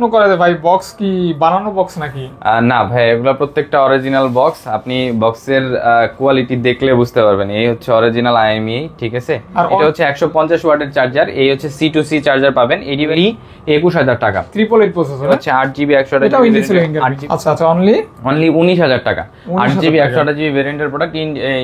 প্রশ্ন করে যে ভাই বক্স কি বানানো বক্স নাকি? না ভাই, এগুলো প্রত্যেকটা অরিজিনাল বক্স। আপনি বক্সের কোয়ালিটি দেখলে বুঝতে পারবেন। এই হচ্ছে অরিজিনাল আইএমই, ঠিক আছে। এটা হচ্ছে 150 ওয়াটের চার্জার। এই হচ্ছে C2C চার্জার পাবেন। এডিভারি 21000 টাকা। 888 প্রসেসর হচ্ছে 8GB 128GB। এটাও ইন্ডিস ফিঙ্গারপ্রিন্ট। আচ্ছা আচ্ছা, অনলি 19000 টাকা। 8GB 128GB ভেরিয়েন্টের প্রোডাক্ট,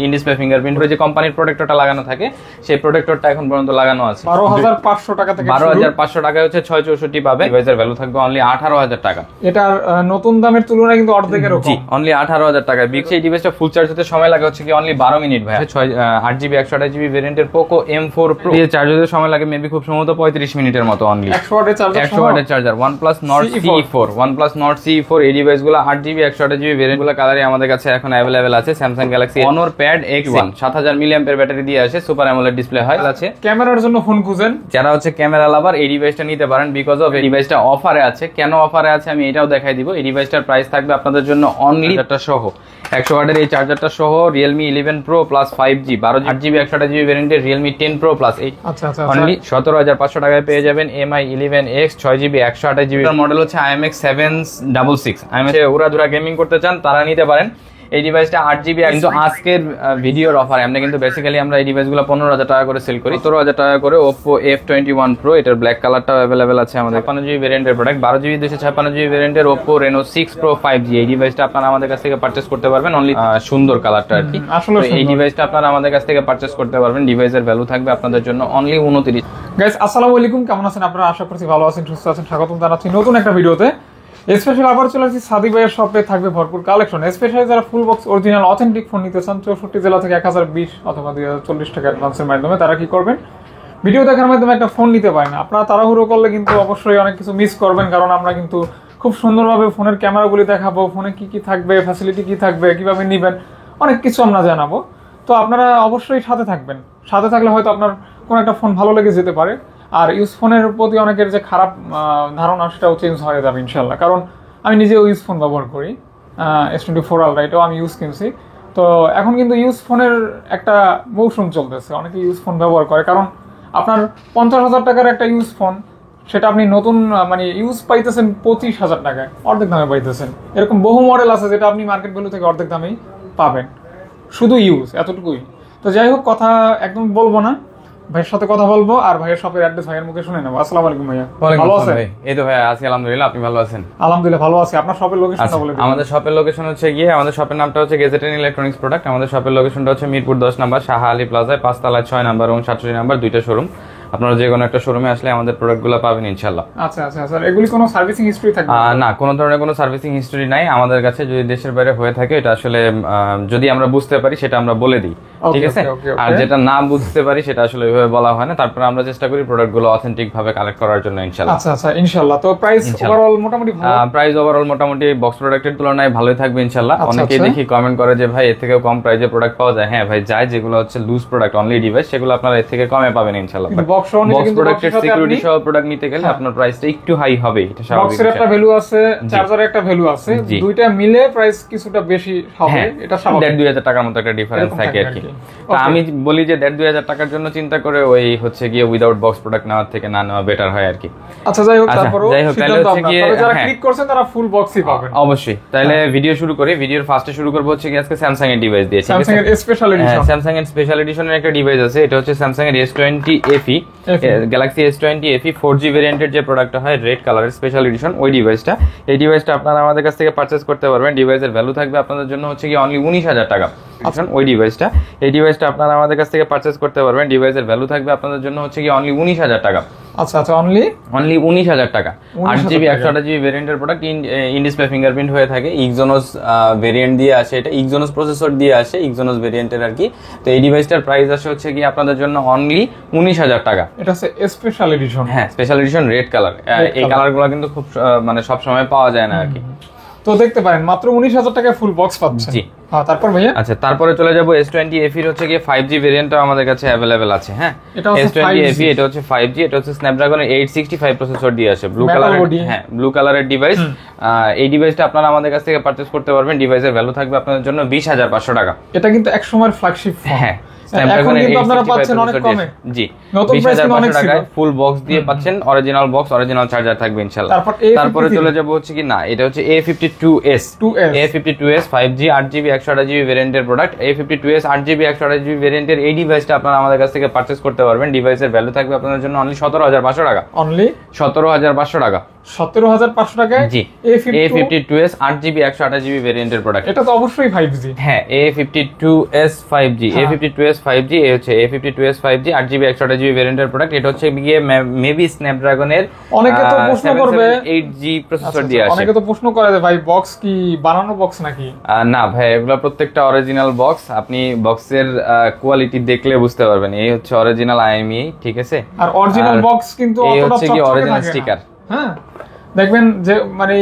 ইনডিসপ্লে ফিঙ্গারপ্রিন্ট। যে কোম্পানির প্রোটেক্টরটা লাগানো থাকে সেই প্রোটেক্টরটা এখন পর্যন্ত লাগানো আছে। 12500 টাকা থেকে 12500 টাকায় হচ্ছে 664 পাবে। ডিভাইসের ভ্যালু থাকবে অনলি 18000 টাকা। এটার নতুন দামের তুলনায় কিন্তু অর্ধেকের কম। জি, অনলি 18000 টাকা। বিক্রি এই ডিভাইসটা ফুল চার্জ হতে সময় লাগে হচ্ছে কি অনলি 12 মিনিট ভাই। 8GB 128GB ভেরিয়েন্টের পোকো M4 Pro দিয়ে চার্জ হতে সময় লাগে মেবি খুব সম্ভবত 35 মিনিটের মতো অনলি। 100 ওয়াটের চার্জার, 100 ওয়াটের charger. OnePlus Nord CE4, OnePlus Nord CE4 এই ডিভাইসগুলো 8GB 128GB ভেরিয়েন্টগুলো কালারই আমাদের কাছে এখন अवेलेबल আছে। Samsung Galaxy Honor Pad X1 7000 mAh battery দিয়ে আসে, সুপার অ্যামোলেড ডিসপ্লে হয় আছে। ক্যামেরার জন্য ফোন খুঁজেন যারা হচ্ছে ক্যামেরা লাভার, এই ডিভাইসটা নিতে পারেন। বিকজ অফ এই ডিভাইসটা অফারে আছে। কেন অফারে আছে আমি এটাও দেখাই দিব। এই ডিভাইসটার প্রাইস থাকবে আপনাদের জন্য অনলি চার্জারটা সহ, 100 ওয়াটের এই চার্জারটা সহ Realme 11 Pro Plus 5G 8GB 128GB ভেরিয়েন্টের Realme 10 Pro Plus অনলি 17500 টাকায় পেয়ে যাবেন। MI 11X 6GB 128GB model হচ্ছে IMX 766। IMX উড়াধুরা গেমিং করতে চান তারা নিতে পারেন। এই ডিভাইসটা 8GB। কিন্তু আজকের ভিডিওর অফার আমরা কিন্তু বেসিক্যালি আমরা এই ডিভাইসগুলো 15000 টাকা করে সেল করি। 17000 টাকা করে Oppo F21 Pro, এটার ব্ল্যাক কালারটাও अवेलेबल আছে আমাদের। 56GB ভেরিয়েন্টের প্রোডাক্ট, 12GB 256GB ভেরিয়েন্টের Oppo Reno 6 Pro 5G। এই ডিভাইসটা আপনারা আমাদের কাছ থেকে পারচেজ করতে পারবেন অনলি। সুন্দর কালারটা আর কি। আসলে এই ডিভাইসটা আপনারা আমাদের কাছ থেকে পারচেজ করতে পারবেন। ডিভাইসের ভ্যালু থাকবে আপনাদের জন্য অনলি 29। গাইস আসসালামু আলাইকুম, কেমন আছেন আপনারা? আশা করছি ভালো আছেন, সুস্থ আছেন। স্বাগতম জানাচ্ছি নতুন একটা ভিডিওতে। স্পেশাল আবার চলে আসছি সাদিক ভাইয়ের শপে, থাকবে ভরপুর কালেকশন। স্পেশালি যারা full box original authentic phone নিতে চান 64 জেলা থেকে 1020 অথবা 2040 টাকা অ্যাডভান্সের মাধ্যমে, তারা কি করবেন? ভিডিও দেখার মাধ্যমে একটা ফোন নিতে পারেন। আপনারা তাড়াহুড়ো করলে কিন্তু অবশ্যই অনেক কিছু মিস করবেন, কারণ আমরা কিন্তু খুব সুন্দরভাবে ফোনের ক্যামেরাগুলি দেখাবো, ফোনে কি কি থাকবে, ফ্যাসিলিটি কি থাকবে, কিভাবে নেবেন, অনেক কিছু আমরা জানাবো। তো আপনারা অবশ্যই সাথে থাকবেন। সাথে থাকলে হয়তো আপনার কোনো একটা ফোন ভালো লেগে যেতে পারে। আর ইউজ ফোনের প্রতি অনেকের যে খারাপ ধারণা সেটাও চেঞ্জ হয়ে যাবে ইনশাল্লাহ। কারণ আমি নিজেও ইউজ ফোন ব্যবহার করি, S24 Ultra, এটাও আমি ইউজ কিনছি। তো এখন কিন্তু ইউজ ফোনের একটা মৌসুম চলতেছে, অনেকে ইউজ ফোন ব্যবহার করে। কারণ আপনার 50,000 টাকার একটা ইউজ ফোন, সেটা আপনি নতুন মানে ইউজ পাইতেছেন 25,000 টাকায়, অর্ধেক দামে পাইতেছেন। এরকম বহু মডেল আছে যেটা আপনি মার্কেট ভ্যালু থেকে অর্ধেক দামেই পাবেন, শুধু ইউজ, এতটুকুই। তো যাই হোক, কথা একদম বলবো না, ভাইয়ের সাথে কথা বলবো আর ভাইয়ের শপের অ্যাড্রেস ভাইয়ের মুখে শুনে নেবো। আসসালামু আলাইকুম ভাইয়া, ভালো আছেন? এই তো ভাইয়া আছি আলহামদুলিল্লাহ, আপনি ভালো আছেন? আলহামদুলিল্লাহ ভালো আছি। আপনার শপের লোকেশনটা বলে দিন। আমাদের শপের লোকেশন হচ্ছে গিয়ে, আমাদের শপের নামটা হচ্ছে গেজেটেন ইলেকট্রনিক্স প্রোডাক্ট। আমাদের শপের লোকেশনটা হচ্ছে মিরপুর 10 নম্বর শাহ আলী প্লাজায় 5 তলায় 6 নম্বর এবং 67 নম্বর, দুইটা শোরুম। আপনারা যে কোনো একটা শোরুমে আসলে আমাদের প্রোডাক্টগুলো পাবেন ইনশাআল্লাহ। আচ্ছা আচ্ছা স্যার, এগুলি কোনো সার্ভিসিং হিস্টরি থাকবে না? কোনো ধরনের কোনো সার্ভিসিং হিস্টরি নাই আমাদের কাছে। যদি দেশের বাইরে হয়ে থাকে এটা আসলে যদি আমরা বুঝতে পারি সেটা আমরা বলে দিই, ঠিক আছে। আর যেটা না বুঝতে পারি সেটা আসলে ওইভাবে বলা হয় না। তারপরে আমরা চেষ্টা করি প্রোডাক্টগুলো অথেন্টিক ভাবে কালেক্ট করার জন্য ইনশাআল্লাহ। আচ্ছা আচ্ছা ইনশাআল্লাহ। তো প্রাইস ওভারঅল মোটামুটি ভালো? প্রাইস ওভারঅল মোটামুটি বক্স প্রোডাক্টের তুলনায় ভালোই থাকবে ইনশাআল্লাহ। অনেকেই দেখি কমেন্ট করে যে ভাই এর থেকেও কম প্রাইসে প্রোডাক্ট পাওয়া যায়। হ্যাঁ ভাই যায়, যেগুলো হচ্ছে লুজ প্রোডাক্ট অনলি ডিভাইস, সেগুলো আপনারা এর থেকে কমে পাবেন ইনশাআল্লাহ। বক্স প্রোডাক্টের সিকিউরিটি সহ প্রোডাক্ট নিতে গেলে আপনার প্রাইসটা একটু হাই হবে, এটা স্বাভাবিক। বক্সের একটা ভ্যালু আছে, চার্জারের একটা ভ্যালু আছে, দুইটা মিলে প্রাইস কিছুটা বেশি হবে, এটা স্বাভাবিক। 1.5-2 টাকার মতো একটা ডিফারেন্স থাকে আর কি। তা আমি বলি যে 1.5-2 টাকার জন্য চিন্তা করে ওই হচ্ছে গিয়ে উইদাউট বক্স প্রোডাক্ট নেওয়ার থেকে না নেওয়া বেটার হয় আর কি। আচ্ছা যাই হোক, তারপরও তাহলে হচ্ছে গিয়ে যারা ক্লিক করছেন তারা ফুল বক্সই পাবেন অবশ্যই। তাহলে ভিডিও শুরু করি। ভিডিওর ফার্স্টে শুরু করব হচ্ছে কি আজকে স্যামসাং এর ডিভাইস দিয়ে। স্যামসাং এর স্পেশাল এডিশন, স্যামসাং এর স্পেশাল এডিশনের একটা ডিভাইস আছে। এটা হচ্ছে স্যামসাং এর S20 FE, Galaxy S20 FE 4G ভেরিয়েন্টের যে প্রোডাক্টটা হয় রেড কালারের স্পেশাল এডিশন, ওই ডিভাইসটা। এই ডিভাইসটা আপনারা আমাদের কাছ থেকে পারচেজ করতে পারবেন। ডিভাইসের ভ্যালু থাকবে আপনাদের জন্য হচ্ছে কি অনলি 19,000 টাকা। ওই ডিভাইসটা, এই ডিভাইসটা আপনারা আমাদের কাছ থেকে পারচেজ করতে পারবেন। ডিভাইসের ভ্যালু থাকবে আপনাদের জন্য হচ্ছে কি অনলি 19,000 টাকা। আচ্ছা আচ্ছা, অনলি 19,000 টাকা। 8GB 128GB ভেরিয়েন্টের প্রোডাক্ট, ইনডিসপ্লে ফিঙ্গারপ্রিন্ট হয়ে থাকে। Exynos ভেরিয়েন্ট দিয়ে আসে, এটা Exynos প্রসেসর দিয়ে আসে, Exynos ভেরিয়েন্টের আর কি। তো এই ডিভাইসটার প্রাইস আসে হচ্ছে কি আপনাদের জন্য অনলি 19,000 টাকা। এটা হচ্ছে স্পেশাল এডিশন। হ্যাঁ, স্পেশাল এডিশন রেড কালার। এই কালারগুলো কিন্তু খুব মানে সব সময় পাওয়া যায় না আর কি। তো দেখতে পারেন মাত্র 19,000 টাকায় ফুল বক্স পাচ্ছেন। জি। তারপর ভাইয়া আচ্ছা, তারপরে চলে যাব S20 FE এর হচ্ছে গিয়ে 5G ভেরিয়েন্টটা আমাদের কাছে अवेलेबल আছে। হ্যাঁ, S20 FE এটা হচ্ছে 5G, এটা হচ্ছে Snapdragon 865 প্রসেসর দিয়ে আসে, ব্লু কালারের। হ্যাঁ, ব্লু কালারের ডিভাইস। এই ডিভাইসটা আপনারা আমাদের কাছ থেকে পারচেজ করতে পারবেন। ডিভাইসের ভ্যালু থাকবে আপনাদের জন্য 20,500 টাকা। এটা কিন্তু এক সময়ের ফ্ল্যাগশিপ ফোন। হ্যাঁ, এখন কিন্তু আপনারা পাচ্ছেন অনেক কমে। জি, নতুন প্রাইস কিন্তু অনেক ছিল। ফুল বক্স দিয়ে পাচ্ছেন, অরিজিনাল বক্স, অরিজিনাল চার্জার থাকবে ইনশাআল্লাহ। তারপরে চলে যাব হচ্ছে কি না, এটা হচ্ছে A52s 5G 8GB 128GB ভেরিয়েন্টের প্রোডাক্ট। A52s 8GB 128GB ভেরিয়েন্টের এই ডিভাইসটা আপনারা আমাদের কাছ থেকে পারচেজ করতে পারবেন। ডিভাইসের ভ্যালু থাকবে আপনাদের জন্য অনলি 17,500 টাকা। অনলি 17,500 টাকা। 17,500 টাকায় জি, A52s 8GB 128GB ভেরিয়েন্টের প্রোডাক্ট। এটা তো অবশ্যই 5G। হ্যাঁ, A52s 5G, A52s 5G, এই হচ্ছে A52s 5G 8GB 128GB ভেরিয়েন্টের প্রোডাক্ট। এটা হচ্ছে গিয়ে মেবি স্ন্যাপড্রাগনের অনেকে তো প্রশ্ন করবে 8G প্রসেসর দিয়ে আসে। অনেকে তো প্রশ্ন করে যে ভাই বক্স কি বানানো বক্স নাকি? না ভাই, এগুলো প্রত্যেকটা অরিজিনাল বক্স। আপনি বক্সের কোয়ালিটি দেখলে বুঝতে পারবেন। এই হচ্ছে অরিজিনাল IMEI, ঠিক আছে? আর অরিজিনাল বক্স কিন্তু এই অতটা হচ্ছে কি চকচকে অরিজিনাল থাকে না। স্টিকার। হ্যাঁ, দেখবেন যে মানে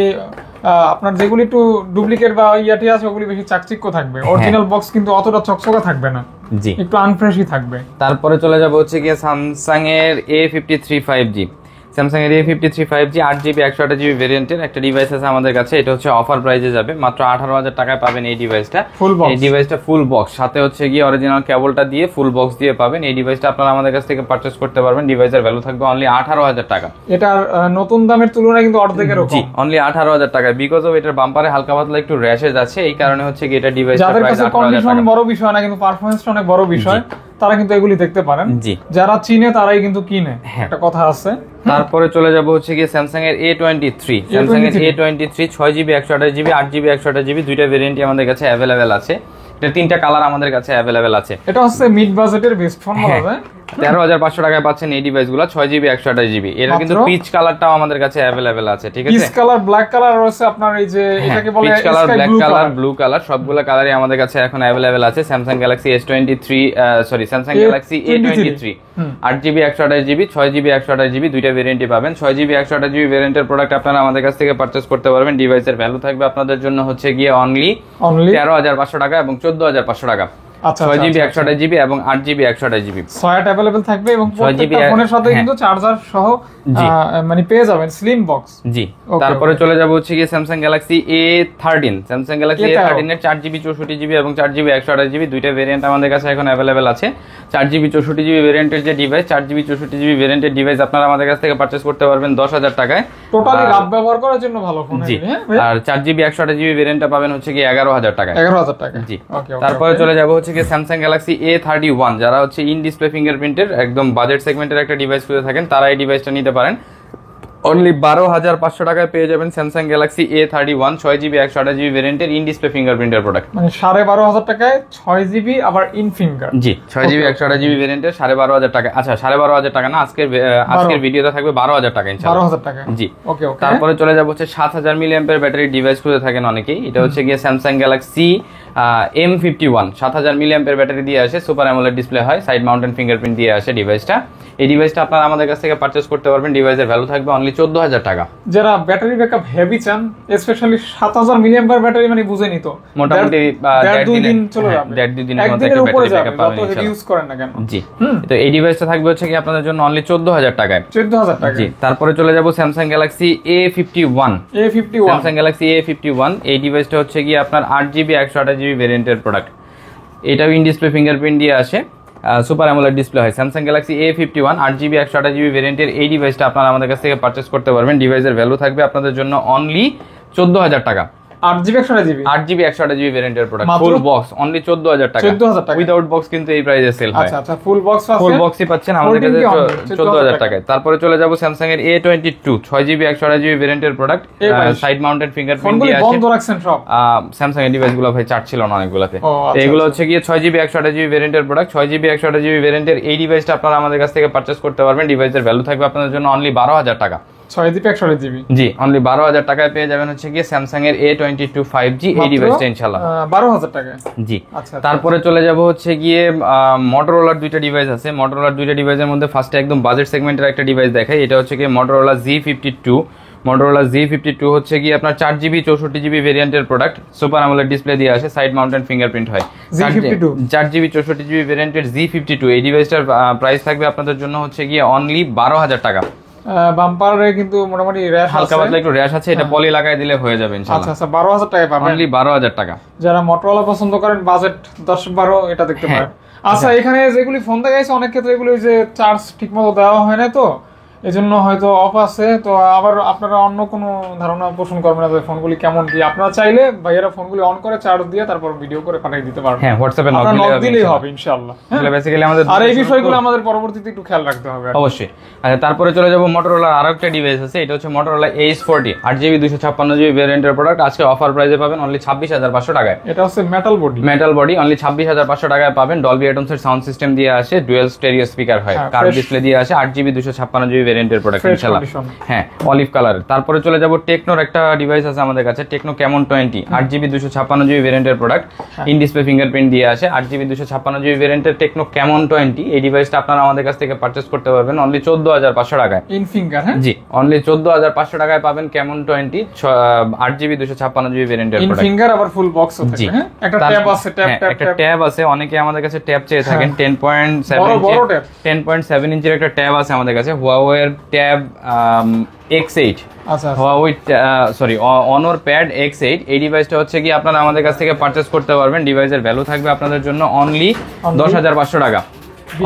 আপনার যেগুলি একটু ডুপ্লিকেট বা ইয়াটি আছে ওগুলি বেশি চাকচিক্য থাকবে। অরিজিনাল বক্স কিন্তু অতটা চকচকে থাকবে না, জি, একটু আনফ্রেশই থাকবে। তারপরে চলে যাব হচ্ছে কি স্যামসাং এর A53 5G। স্যামসাং এর A53 5G 8GB 128GB ভেরিয়েন্টের একটা ডিভাইস আছে আমাদের কাছে। এটা হচ্ছে অফার প্রাইসে যাবে, মাত্র 18,000 টাকায় পাবেন এই ডিভাইসটা। এই ডিভাইসটা ফুল বক্স, সাথে হচ্ছে গিয়ে অরিজিনাল কেবলটা দিয়ে ফুল বক্স দিয়ে পাবেন। এই ডিভাইসটা আপনারা আমাদের কাছ থেকে পারচেজ করতে পারবেন। ডিভাইসের ভ্যালু থাকবে অনলি 18,000 টাকা। এটার নতুন দামের তুলনায় কিন্তু অর্ধেকের কম। জি, অনলি 18,000 টাকা। বিকজ অফ এটার বাম্পারে হালকা পাতলা একটু র্যাশেজ আছে, এই কারণে হচ্ছে কি এটা ডিভাইসটা যাদের প্রাইস কাছে 18,000 কন্ডিশন টাকা। বড় বিষয় না, কিন্তু পারফরম্যান্সটা অনেক বড় বিষয়, তারা কিন্তু এগুলি দেখতে পারেন। জি, যারা চিনে তারাই কিন্তু কিনে, একটা কথা আছে। তারপরে চলে যাব হচ্ছে কি স্যামসাং এর A23। স্যামসাং এর A23 6GB 128GB 8GB 128GB দুইটা ভেরিয়েন্টই আমাদের কাছে अवेलेबल আছে। এটা তিনটা কালার আমাদের কাছে अवेलेबल আছে। এটা হচ্ছে মিড বাজেটের বেস্ট ফোন বলা যায়। 13,500 টাকায় পাচ্ছেন এই ডিভাইসগুলো 6GB 128GB। এর কিন্তু পিচ কালারটাও আমাদের কাছে अवेलेबल আছে, ঠিক আছে? পিচ কালার, ব্ল্যাক কালার রয়েছে আপনার, এই যে এটাকে বলে peach colour, black colour, blue colour, সবগুলো কালারই আমাদের কাছে এখন अवेलेबल আছে। Samsung Galaxy S23 Samsung Galaxy A23 8GB 128GB 6GB 128GB দুইটা ভেরিয়েন্টই পাবেন। 6GB 128GB ভেরিয়েন্টের প্রোডাক্ট আপনারা আমাদের কাছ থেকে পারচেজ করতে পারবেন। ডিভাইসের ভ্যালু থাকবে আপনাদের জন্য হচ্ছে গিয়ে অনলি 13,500 টাকা এবং 14,500 টাকা। 6GB 128GB এবং 8GB 128GB 6টা अवेलेबल থাকবে এবং প্রত্যেকটা ফোনের সাথে কিন্তু চার্জার সহ মানে পেয়ে যাবেন স্লিম বক্স। জি, তারপরে চলে যাব হচ্ছে কি Samsung Galaxy A13। Samsung Galaxy A13 এর 4GB 64GB এবং 4GB 128GB দুইটা ভেরিয়েন্ট আমাদের কাছে এখন अवेलेबल আছে। 4GB 64GB ভেরিয়েন্টের যে ডিভাইস, 4GB 64GB ভেরিয়েন্টের ডিভাইস আপনারা আমাদের কাছ থেকে পারচেজ করতে পারবেন 10,000 টাকায়। টোটালি রাফ ব্যবহার করার জন্য ভালো ফোন। জি, আর 4GB 128GB ভেরিয়েন্টটা পাবেন হচ্ছে কি 11,000 টাকায়। 11,000 টাকা। জি, তারপরে চলে যাব হচ্ছে কি Samsung Galaxy A31। যারা হচ্ছে ইন ডিসপ্লে ফিঙ্গারপ্রিন্টের একদম বাজেট সেগমেন্টের একটা ডিভাইস খুঁজে থাকেন, তারা এই ডিভাইসটা নিতে পারেন। অনলি 12,500 টাকায় পেয়ে যাবেন Samsung Galaxy A31 6GB 128GB ভেরিয়েন্টের ইন ডিসপ্লে ফিঙ্গারপ্রিন্টের প্রোডাক্ট। মানে 12,500 টাকায় 6GB আবার in finger. G, 6GB 128GB ভেরিয়েন্টের 12,500 টাকা। আচ্ছা, 12,500 টাকা না, আজকের ভিডিওতে থাকবে 12,000 টাকা ইনশাআল্লাহ। 12,000 টাকা। জি, ওকে। তারপরে চলে যাব হচ্ছে 7,000 mAh ব্যাটারি ডিভাইস খুঁজে থাকেন অনেকেই। এটা হচ্ছে গিয়ে Samsung Galaxy M51 7,000 mAh battery দিয়ে আসে, সুপার অ্যামোলেড ডিসপ্লে হয়, সাইড মাউন্টেন ফিঙ্গারপ্রিন্ট দিয়ে আসে ডিভাইসটা। এই ডিভাইসটা আপনারা আমাদের কাছ থেকে পারচেজ করতে পারবেন। ডিভাইসের ভ্যালু থাকবে অনলি 14,000 টাকা। যারা ব্যাটারি ব্যাকআপ হেভি চান, স্পেশালি 7,000 mAh ব্যাটারি মানে বুঝে নিত মোটামুটি 1.5 দিন চলে যাবে, 1.5 দিনের মধ্যে একটা ব্যাটারি ব্যাকআপ পাবেন যত হেভি ইউজ করেন না কেন। জি, তো এই ডিভাইসটা থাকবে হচ্ছে কি আপনাদের জন্য অনলি 14,000 টাকায়। 14,000 টাকা। জি, তারপরে চলে যাব Samsung Galaxy A51। Samsung Galaxy A51 এই ডিভাইসটা হচ্ছে কি আপনার 8GB 128GB ভেরিয়েন্টের প্রোডাক্ট। এটাও ইন ডিসপ্লে ফিঙ্গারপ্রিন্ট দিয়ে আসে, সুপার অ্যামোলেড ডিসপ্লে হয়। Samsung Galaxy A51 8GB 128GB ভেরিয়েন্টের এই ডিভাইসটা আপনারা আমাদের কাছ থেকে পারচেজ করতে পারবেন। ডিভাইসের ভ্যালু থাকবে আপনাদের জন্য অনলি 14,000 টাকা। 8GB 128GB 8GB 128GB ভেরিয়েন্টের প্রোডাক্ট, ফুল বক্স অনলি 14,000 টাকা। 14,000 টাকা উইদাউট বক্স কিন্তু এই প্রাইসে সেল হয়। আচ্ছা আচ্ছা, ফুল বক্স আছে, ফুল বক্সই পাচ্ছেন আমাদের কাছে 14,000 টাকায়। তারপরে চলে যাব Samsung এর A22 6GB 128GB ভেরিয়েন্টের প্রোডাক্ট, সাইড মাউন্টেড ফিঙ্গারপ্রিন্ট দিয়ে আসে। বন্ধ রাখছেন সব Samsung এর ডিভাইসগুলো ভাই চার্জ ছিল না অনেকগুলোতে। এগুলো হচ্ছে গিয়ে 6GB 128GB ভেরিয়েন্টের প্রোডাক্ট। 6GB 128GB ভেরিয়েন্টের এই ডিভাইসটা আপনারা আমাদের কাছ থেকে পারচেজ করতে পারবেন। ডিভাইসের ভ্যালু থাকবে আপনাদের জন্য অনলি 12,000 টাকা। 6GB 128GB। জি, অনলি 12,000 টাকায় পেয়ে যাবেন হচ্ছে গিয়ে Samsung এর A22 5G এই ডিভাইসটা ইনশাআল্লাহ 12,000 টাকা। জি, তারপরে চলে যাব হচ্ছে গিয়ে Motorola দুইটা ডিভাইস আছে। Motorola দুইটা ডিভাইসের মধ্যে ফার্স্টে একদম বাজেট সেগমেন্টের একটা ডিভাইস দেখাই। এটা হচ্ছে গিয়ে Motorola Z52। Motorola Z52 হচ্ছে গিয়ে আপনার 4GB 64GB ভেরিয়েন্টের প্রোডাক্ট, সুপার অ্যামোলেড ডিসপ্লে দিয়ে আসে, সাইড মাউন্টেন ফিঙ্গারপ্রিন্ট হয়। 4GB 64GB ভেরিয়েন্টের Z52 এই ডিভাইসটার প্রাইস থাকবে আপনাদের জন্য হচ্ছে গিয়ে অনলি 12,000 টাকা। বাম্পারে কিন্তু মোটামুটি র‍্যাশ আছে, হালকা পাতলা একটু র‍্যাশ আছে, এটা পলি লাগায় দিলে হয়ে যাবে ইনশাআল্লাহ। আচ্ছা আচ্ছা, 12,000 টাকা পাবেন, অনলি 12,000 টাকা। যারা Motorola পছন্দ করেন বাজেট 10-12 এটা দেখতে পারেন। আচ্ছা এখানে যেগুলি ফোন দেখাইছে অনেক ক্ষেত্রে এগুলি যে চার্জ ঠিকমতো দেওয়া হয় না, তো এজন্য হয়তো অফ আছে। তো আবার আপনারা অন্য কোনো ধারণা পোষণ করবেন না যে ফোনগুলি কেমন কি, আপনারা চাইলে ভাইয়েরা ফোনগুলি অন করে চার্জ দিয়ে তারপর ভিডিও করে পাঠিয়ে দিতে পারবেন। হ্যাঁ, হোয়াটসঅ্যাপে নক দিলেই হবে ইনশাআল্লাহ। তাহলে বেসিক্যালি আমাদের আর এই বিষয়গুলো আমাদের পরবর্তীতে একটু খেয়াল রাখতে হবে অবশ্যই। আচ্ছা, তারপরে চলে যাব মোটরোলার আরেকটা ডিভাইস আছে, এটা হচ্ছে মোটরোলা H40 8GB 256GB ভেরিয়েন্টের প্রোডাক্ট। আজকে অফার প্রাইসে পাবেন অনলি 26,500 টাকায়। এটা হচ্ছে মেটাল বডি অনলি 26,500 টাকায় পাবেন। ডলবি অ্যাটমস এর সাউন্ড সিস্টেম দিয়ে আসে, ডুয়াল স্টেরিও স্পিকার হয়, কার্ভ ডিসপ্লে দিয়ে আসে, 8GB 256GB ভেরিয়েন্টের প্রোডাক্ট ইনশাআল্লাহ। হ্যাঁ, অলিভ কালার। তারপরে চলে যাব টেকনোর একটা ডিভাইস আছে আমাদের কাছে, টেকনো ক্যামন 20 8GB 256GB ভেরিয়েন্টের প্রোডাক্ট, ইন ডিসপ্লে ফিঙ্গারপ্রিন্ট দিয়ে আসে, 8GB 256GB ভেরিয়েন্টের টেকনো ক্যামন 20। এই ডিভাইসটা আপনারা আমাদের কাছ থেকে পারচেজ করতে পারবেন অনলি 14,500 টাকায় ইন ফিঙ্গার। হ্যাঁ জি, অনলি 14,500 টাকায় পাবেন ক্যামন 20 8GB 256GB ভেরিয়েন্টের প্রোডাক্ট ইন ফিঙ্গার, আবার ফুল বক্স আছে। হ্যাঁ, একটা ট্যাব আছে, একটা ট্যাব আছে। অনেকে আমাদের কাছে ট্যাব চেয়ে থাকেন, 10.7 ইঞ্চির একটা ট্যাব আছে আমাদের কাছে, Huawei এর ট্যাব X8, আচ্ছা Huawei sorry Honor Pad X8। এই ডিভাইসটা হচ্ছে কি আপনারা আমাদের কাছ থেকে পারচেজ করতে পারবেন। ডিভাইসের ভ্যালু থাকবে আপনাদের জন্য অনলি 10,500 টাকা,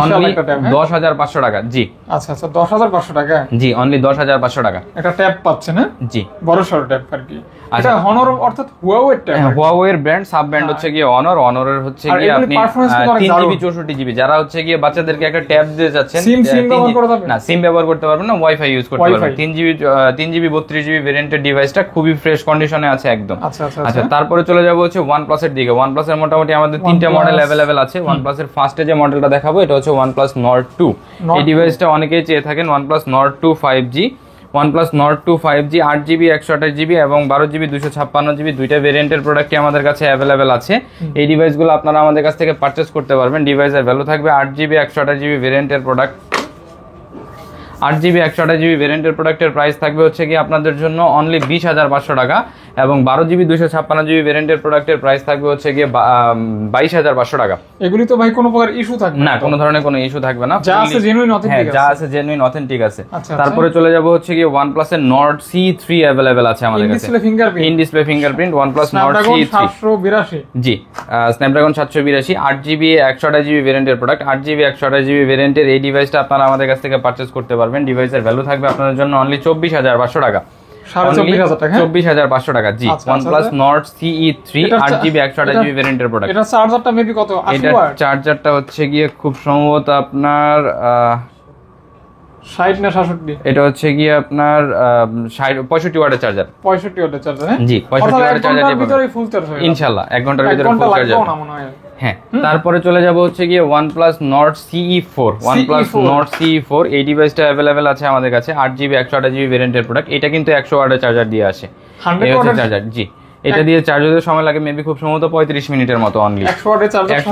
অনলি 10,500 টাকা। জি আচ্ছা 10,500 টাকা। জি, অনলি 10,500 টাকা একটা ট্যাব পাচ্ছেন। হ্যাঁ জি, বড় সরো ট্যাব আর কি। এটা Honor অর্থাৎ Huawei এর ট্যাব। Huawei এর ব্র্যান্ড, সাব ব্র্যান্ড হচ্ছে কি Honor। Honor এর হচ্ছে কি আপনি 3GB 64GB, যারা হচ্ছে কি বাচ্চাদেরকে একটা ট্যাব দিতে যাচ্ছেন, সিম ব্যবহার করা যাবে না, সিম ব্যবহার করতে পারবেন না, ওয়াইফাই ইউজ করতে পারবেন। 3GB 32GB ভেরিয়েন্টের ডিভাইসটা খুবই ফ্রেশ কন্ডিশনে আছে একদম। আচ্ছা, তারপরে চলে যাব হচ্ছে OnePlus এর দিকে। OnePlus এর মোটামুটি আমাদের তিনটা মডেল अवेलेबल আছে। OnePlus এর ফার্স্টে যে মডেলটা দেখাবো এটা হচ্ছে OnePlus Nord 2। এই ডিভাইসটা অনেকেই চেয়ে থাকেন, OnePlus Nord 2 5G। OnePlus Nord 2 5G 8GB 128GB এবং 12GB 256GB দুইটা ভেরিয়েন্টের প্রোডাক্টই আমাদের কাছে अवेलेबल আছে। এই ডিভাইসগুলো আপনারা আমাদের কাছ থেকে পারচেজ করতে পারবেন। ডিভাইসের ভ্যালু থাকবে 8GB 128GB ভেরিয়েন্টের প্রোডাক্ট, 8GB 128GB ভেরিয়েন্টের প্রোডাক্টের প্রাইস থাকবে হচ্ছে কি আপনাদের জন্য অনলি 20,500 টাকা এবং 12GB 256GB ভেরিয়েন্টের প্রোডাক্টের প্রাইস থাকবে হচ্ছে কি 22,500 টাকা। এগুলি তো ভাই কোনো প্রকার ইস্যু থাকবে না, কোনো ধরনের কোনো ইস্যু থাকবে না, যা আছে জেনুইন অথেন্টিক আছে। যা আছে জেনুইন অথেন্টিক আছে। তারপরে চলে যাব হচ্ছে কি OnePlus এর Nord C3 अवेलेबल আছে আমাদের কাছে, in display fingerprint OnePlus Nord C3 782। G, Snapdragon 782 8GB 128GB ভেরিয়েন্টের প্রোডাক্ট, 8GB 128GB ভেরিয়েন্টের এই ডিভাইসটা আপনারা আমাদের কাছ থেকে পারচেজ করতে পারবেন। ডিভাইসের ভ্যালু থাকবে আপনাদের জন্য অনলি 24,500 টাকা, 24,500 টাকা। জি, OnePlus Nord CE3 8GB 128GB ভেরিয়েন্টের প্রোডাক্ট। এটা চার্জারটা মেবি কত? 80 ওয়াট। চার্জারটা হচ্ছে গিয়ে খুব সম্ভবত আপনার 60 না 67। এটা হচ্ছে গিয়ে আপনার 65 ওয়াটের চার্জার। 65 ওয়াটের চার্জার। হ্যাঁ জি, 65 ওয়াটের চার্জার দিয়ে ভিতরেই ফুল চার্জ হয়ে যাবে ইনশাআল্লাহ। 1 ঘন্টার ভিতরে ফুল চার্জ হবে। হ্যাঁ, তারপরে চলে যাব হচ্ছে গিয়ে OnePlus Nord CE4। OnePlus Nord CE4 এই ডিভাইসটা अवेलेबल আছে আমাদের কাছে, 8GB 128GB ভেরিয়েন্টের প্রোডাক্ট। এটা কিন্তু 100 ওয়াটের চার্জার দিয়ে আসে, 100 ওয়াটের চার্জার। জি, এটা দিয়ে চার্জ হতে সময় লাগে মেবি খুব সম্ভবত 35 মিনিটের মতো অনলি। 100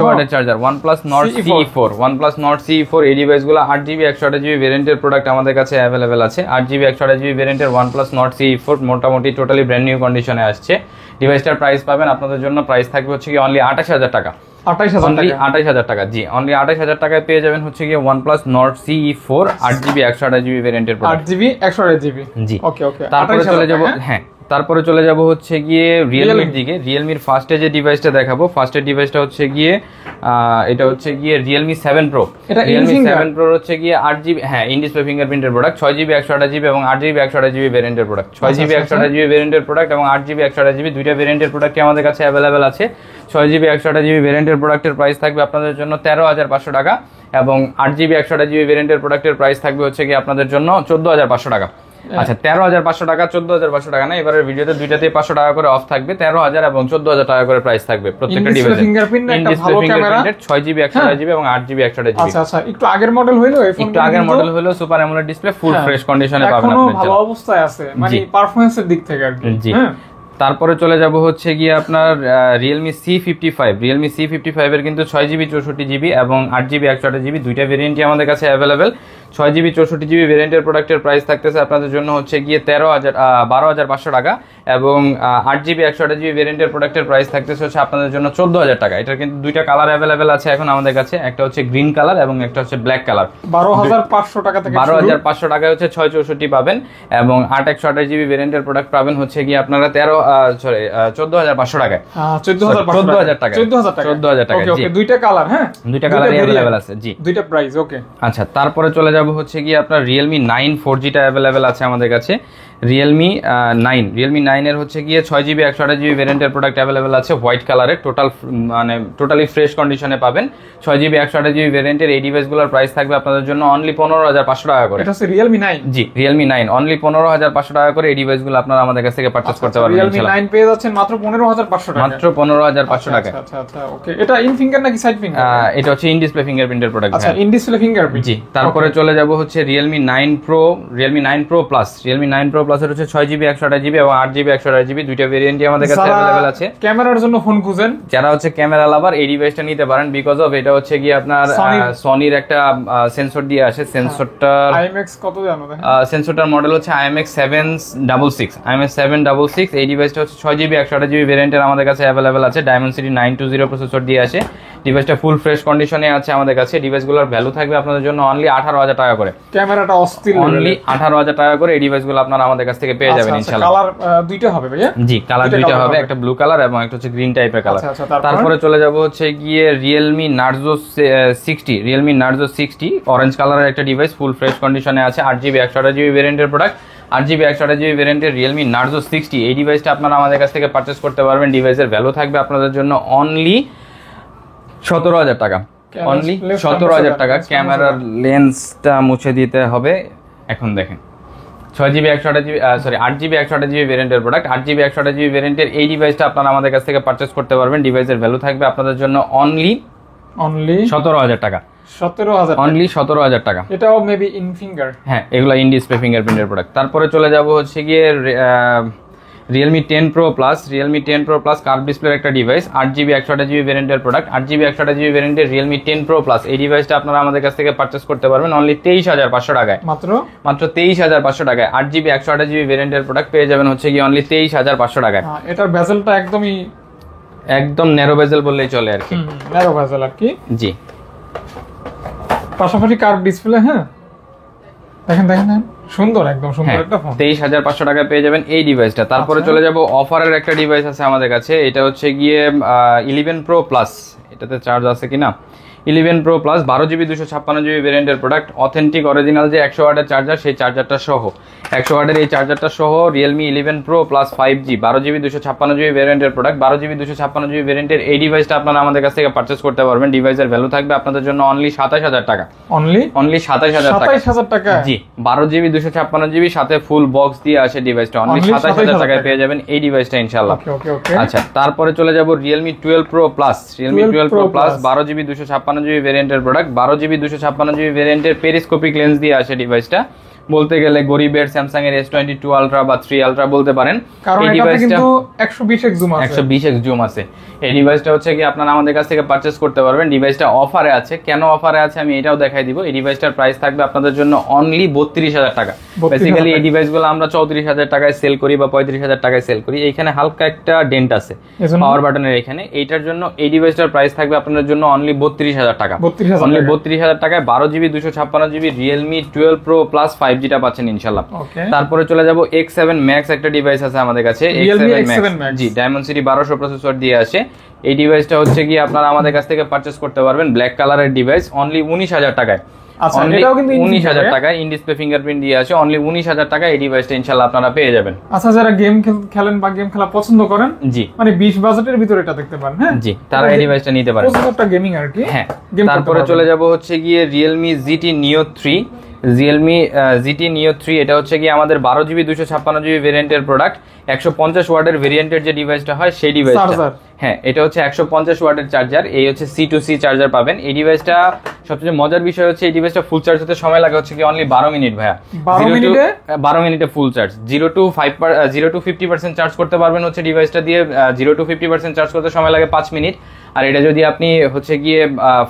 ওয়াটের charger OnePlus Nord CE4। OnePlus Nord CE4 এই ডিভাইসগুলো 8GB 128GB ভেরিয়েন্টের প্রোডাক্ট আমাদের কাছে अवेलेबल আছে। 8GB 128GB ভেরিয়েন্টের OnePlus Nord CE4 মোটামুটি টোটালি ব্র্যান্ড নিউ কন্ডিশনে আসছে। ডিভাইসটার প্রাইস পাবেন আপনাদের জন্য, প্রাইস থাকবে হচ্ছে কি অনলি 28,000 টাকা। 28,000 টাকা। জি, অনলি 28,000 টাকায় পেয়ে যাবেন হচ্ছে কি OnePlus Nord CE4 8GB 128GB ভেরিয়েন্টের প্রোডাক্ট, 8GB 128GB। জি, ওকে। তারপরে চলে যাব, হ্যাঁ, তারপরে চলে যাব হচ্ছে গিয়ে রিয়েলমির দিকে। রিয়েলমির ফার্স্টে যে ডিভাইসটা দেখাবো, ফার্স্টের ডিভাইসটা হচ্ছে গিয়ে এটা হচ্ছে গিয়ে Realme 7 Pro। Realme 7 Pro হচ্ছে গিয়ে 8GB, হ্যাঁ, ইন ডিসপ্লে ফিঙ্গারপ্রিন্টের প্রোডাক্ট, 6GB 128GB এবং 8GB 128GB ভেরিয়েন্টের প্রোডাক্ট। 6GB 128GB ভেরিয়েন্টের প্রোডাক্ট এবং 8GB 128GB দুইটা ভেরিয়েন্টের প্রোডাক্টই আমাদের কাছে अवेलेबल আছে। 6GB 128GB ভেরিয়েন্টের প্রোডাক্টের প্রাইস থাকবে আপনাদের জন্য 13,500 টাকা এবং 8GB 128GB ভেরিয়েন্টের প্রোডাক্টের প্রাইস থাকবে হচ্ছে কি আপনাদের জন্য 14,500 টাকা। আচ্ছা, 13,500 টাকা, 14,500 টাকা না, এবারে ভিডিওতে দুইটাতেই 500 টাকা করে অফ থাকবে। 13,000 এবং 14,000 টাকা করে প্রাইস থাকবে প্রত্যেকটা ডিভাইসে। ইন ডিসপ্লে ফিঙ্গারপ্রিন্টেড 6GB 128GB এবং 8GB 128GB। আচ্ছা, একটু আগের মডেল হইলো, একটু আগের মডেল হলো super AMOLED display, full fresh কন্ডিশনে পাবেন আপনারা। ভালো অবস্থায় আছে, মানে পারফরম্যান্সের দিক থেকে আর কি। জি, তারপরে চলে যাব হচ্ছে গিয়ে আপনার Realme C55। Realme C55 এর কিন্তু 6GB 64GB এবং 8GB 128GB দুইটা ভেরিয়েন্টই আমাদের কাছে अवेलेबल। 6GB 64GB ভেরিয়েন্টের প্রোডাক্টের প্রাইস থাকতেছে আপনাদের জন্য হচ্ছে গিয়ে 12,500 টাকা, এবং 8GB 128GB ভেরিয়েন্টের প্রোডাক্টের প্রাইস থাকতেছে হচ্ছে আপনাদের জন্য 14,000 টাকা। এটার কিন্তু দুইটা কালার অ্যাভেলেবেল আছে এখন আমাদের কাছে, একটা হচ্ছে গ্রিন কালার এবং একটা হচ্ছে ব্ল্যাক কালার। 12,500 টাকা থেকে 12,500 টাকায় হচ্ছে 664 পাবেন, এবং 8/128GB ভেরিয়েন্টের প্রোডাক্ট পাবেন হচ্ছে গিয়ে আপনারা 14,500 টাকায়। 14,000 টাকা। 14,000 টাকা। ওকে ওকে, দুইটা কালার, হ্যাঁ দুইটা কালার अवेलेबल আছে জি, দুইটা প্রাইস। ওকে আচ্ছা, তারপরে চলে যাব হচ্ছে গিয়ে আপনার Realme 9 4G টা अवेलेबल আছে আমাদের কাছে। Realme 9 এর হচ্ছে গিয়ে 6GB 128GB ভেরিয়েন্টের প্রোডাক্ট अवेलेबल আছে হোয়াইট কালারে, টোটালি ফ্রেশ কন্ডিশনে পাবেন। 6GB 128GB ভেরিয়েন্টের এই ডিভাইসগুলোর প্রাইস থাকবে আপনাদের জন্য অনলি 15,500 টাকা করে। এটা হচ্ছে Realme 9? জি, Realme 9 অনলি 15,500 টাকা করে এই ডিভাইসগুলো আপনারা আমাদের কাছ থেকে পারচেজ করতে পারবেন Realme 9 পেয়ে যাচ্ছেন মাত্র 15,500 টাকা। মাত্র 15,500 টাকা। আচ্ছা আচ্ছা ওকে। এটা ইন ফিঙ্গার নাকি সাইড ফিঙ্গার? এটা হচ্ছে ইন ডিসপ্লে ফিঙ্গারপ্রিন্টের প্রোডাক্ট। আচ্ছা, ইন ডিসপ্লে ফিঙ্গারপ্রিন্ট। জি, তারপরে চলে যাব হচ্ছে Realme 9 Pro Plus। Realme 9 Pro Plus এর হচ্ছে 6GB 128GB এবং 8GB 128GB দুইটা ভেরিয়েন্টই আমাদের কাছে अवेलेबल আছে। ক্যামেরার জন্য ফোন খুঁজেন, যারা হচ্ছে ক্যামেরা লাভার এই ডিভাইসটা নিতে পারেন, বিকজ অফ এটা হচ্ছে কি আপনার সনির একটা সেন্সর দিয়ে আসে। সেন্সরটার IMX কত জানো? সেন্সরটার মডেল হচ্ছে IMX766। এই ডিভাইসটা হচ্ছে 6GB 128GB ভেরিয়েন্টের আমাদের কাছে अवेलेबल আছে। Dimensity 920 প্রসেসর দিয়ে আসে। ডিভাইসটা ফুল ফ্রেশ কন্ডিশনে আছে আমাদের কাছে। ডিভাইসগুলোর ভ্যালু থাকবে আপনাদের জন্য অনলি 18,000 টাকা করে। ক্যামেরাটা অস্থির, অনলি 18,000 টাকা করে এই ডিভাইসগুলো আপনারা আমাদের কাছ থেকে পেয়ে যাবেন ইনশাআল্লাহ। কালার দুইটা হবে ভাইয়া? জি, কালার দুইটা হবে, একটা ব্লু কালার এবং একটা হচ্ছে গ্রিন টাইপের কালার। আচ্ছা, তারপরে চলে যাব হচ্ছে গিয়ে Realme Narzo 60 অরেঞ্জ কালারের একটা ডিভাইস, ফুল ফ্রেশ কন্ডিশনে আছে। 8GB 128GB ভেরিয়েন্টের প্রোডাক্ট, 8GB 128GB ভেরিয়েন্টের Realme Narzo 60 এই ডিভাইসটা আপনারা আমাদের কাছ থেকে পারচেজ করতে পারবেন। ডিভাইসের ভ্যালু থাকবে আপনাদের জন্য অনলি 17,000 টাকা। অনলি 17,000 টাকা। ক্যামেরার লেন্সটা মুছে দিতে হবে। এখন দেখেন 8GB 128GB ভেরিয়েন্টের প্রোডাক্ট, 8GB 128GB ভেরিয়েন্টের এই ডিভাইসটা আপনারা আমাদের কাছ থেকে পারচেজ করতে পারবেন। ডিভাইসের ভ্যালু থাকবে আপনাদের জন্য অনলি 17,000 টাকা। 17,000 অনলি 17,000 টাকা। এটাও মেবি ইন ফিঙ্গার? হ্যাঁ, এগুলো ইন ডিসপ্লে ফিঙ্গারপ্রিন্টের প্রোডাক্ট। তারপরে চলে যাব হচ্ছে গিয়ে Realme 10 Pro Plus কার্ভ ডিসপ্লের একটা ডিভাইস, 8GB 128GB ভেরিয়েন্টের প্রোডাক্ট, 8GB 128GB ভেরিয়েন্টের Realme 10 Pro Plus এই ডিভাইসটা আপনারা আমাদের কাছ থেকে পারচেজ করতে পারবেন অনলি 23,500 টাকায়। মাত্র 23,500 টাকায় 8GB 128GB ভেরিয়েন্টের প্রোডাক্ট পেয়ে যাবেন হচ্ছে গিয়ে অনলি 23,500 টাকায়। এটার বেজেলটা একদম ন্যারো বেজেল বললেই চলে আর কি। ন্যারো বেজেল আর কি। জি, পাশাপাশি কার্ভ ডিসপ্লে। হ্যাঁ, দেখেন সুন্দর, একদম সুন্দর একটা ফোন। 23,500 টাকায় পেয়ে যাবেন এই ডিভাইসটা। তারপরে চলে যাব অফারের একটা ডিভাইস আছে আমাদের কাছে, এটা হচ্ছে গিয়ে 11 Pro Plus। এটাতে চার্জ আছে কিনা? 11 Pro Plus 12GB 256GB ভেরিয়েন্টের প্রোডাক্ট, অথেন্টিক অরিজিনাল যে 100 ওয়াটের চার্জার, সেই চার্জারটা সহ 100 ওয়াটের এই চার্জারটা সহ Realme 11 Pro Plus 5G 12GB 256GB ভেরিয়েন্টের প্রোডাক্ট, 12GB 256GB ভেরিয়েন্টের এই ডিভাইসটা আপনারা আমাদের কাছ থেকে পারচেজ করতে পারবেন। ডিভাইসের ভ্যালু থাকবে আপনাদের জন্য অনলি 27,000 টাকা। অনলি 27,000 টাকা। জি, 12GB 256GB সাথে ফুল বক্স দিয়ে আসে ডিভাইসটা, অনলি 27,000 টাকায় পেয়ে যাবেন এই ডিভাইসটা ইনশাআল্লাহ। আচ্ছা, তারপরে চলে যাব Realme 12 Pro Plus 12GB 256GB ভেরিয়েন্টের প্রোডাক্ট, 12GB 256GB ভেরিয়েন্টের পেরিস্কোপিক লেন্স দিয়ে আসে ডিভাইসটা। বলতে গেলে গরিবের স্যামসাং এর S22 আলট্রা বা 3 আলট্রা বলতে পারেন। কারণ এটাতে কিন্তু 120x জুম আছে। 120x জুম আছে। এই ডিভাইসটা হচ্ছে কি আপনারা আমাদের কাছ থেকে পারচেজ করতে পারবেন। ডিভাইসটা অফারে আছে। কেন অফারে আছে আমি এটাও দেখাই দিব। এই ডিভাইসটার প্রাইস থাকবে আপনাদের জন্য অনলি 32,000 টাকা। বেসিক্যালি এই ডিভাইসগুলো আমরা 34,000 টাকায় সেল করি বা 35,000 টাকায় সেল করি। এইখানে হালকা একটা ডেন্ট আছে পাওয়ার বাটনের এখানে, এইটার জন্য এই ডিভাইসটার প্রাইস থাকবে আপনাদের জন্য অনলি 32,000 টাকা। অনলি 32,000 টাকায় 12GB 256GB Realme 12 Pro Plus 5G টা পাচ্ছেন ইনশাআল্লাহ। তারপরে চলে যাব X7 Max একটা ডিভাইস আছে আমাদের কাছে, X7 Max। জি, Dimensity 1200 প্রসেসর দিয়ে আসে। এই ডিভাইসটা হচ্ছে কি আপনারা আমাদের কাছ থেকে পারচেজ করতে পারবেন ব্ল্যাক কালারের ডিভাইস অনলি 19,000 টাকায়। আচ্ছা, এটাও কিন্তু 19,000 টাকায় ইন ডিসপ্লে ফিঙ্গারপ্রিন্ট দিয়ে আসে। অনলি 19,000 টাকায় এই ডিভাইসটা ইনশাআল্লাহ আপনারা পেয়ে যাবেন। আচ্ছা, যারা গেম খেলেন বা গেম খেলা পছন্দ করেন, জি, মানে 20 বাজেটের ভিতরে এটা দেখতে পারেন। হ্যাঁ জি, তারা এই ডিভাইসটা নিতে পারেন। প্রসেসরটা গেমিং আর কি। হ্যাঁ, তারপরে চলে যাব হচ্ছে গিয়ে Realme GT Neo 3 এটা হচ্ছে কি আমাদের 12GB 256GB ভেরিয়েন্টের প্রোডাক্ট, 150 ওয়াটের ভেরিয়েন্টের যে ডিভাইসটা হয় সেই ডিভাইসটা। হ্যাঁ, এটা হচ্ছে 150 ওয়াটের চার্জার। এই হচ্ছে C2C চার্জার পাবেন। এই ডিভাইসটা সবচেয়ে মজার বিষয় হচ্ছে এই ডিভাইসটা ফুল চার্জ হতে সময় লাগে হচ্ছে কি অনলি 12 মিনিট ভাইয়া। 12 মিনিটে ফুল চার্জ। 0 to 50% চার্জ করতে পারবেন হচ্ছে ডিভাইসটা দিয়ে। 0 to 50% চার্জ করতে সময় লাগে 5 মিনিট। আর এটা যদি আপনি হচ্ছে গিয়ে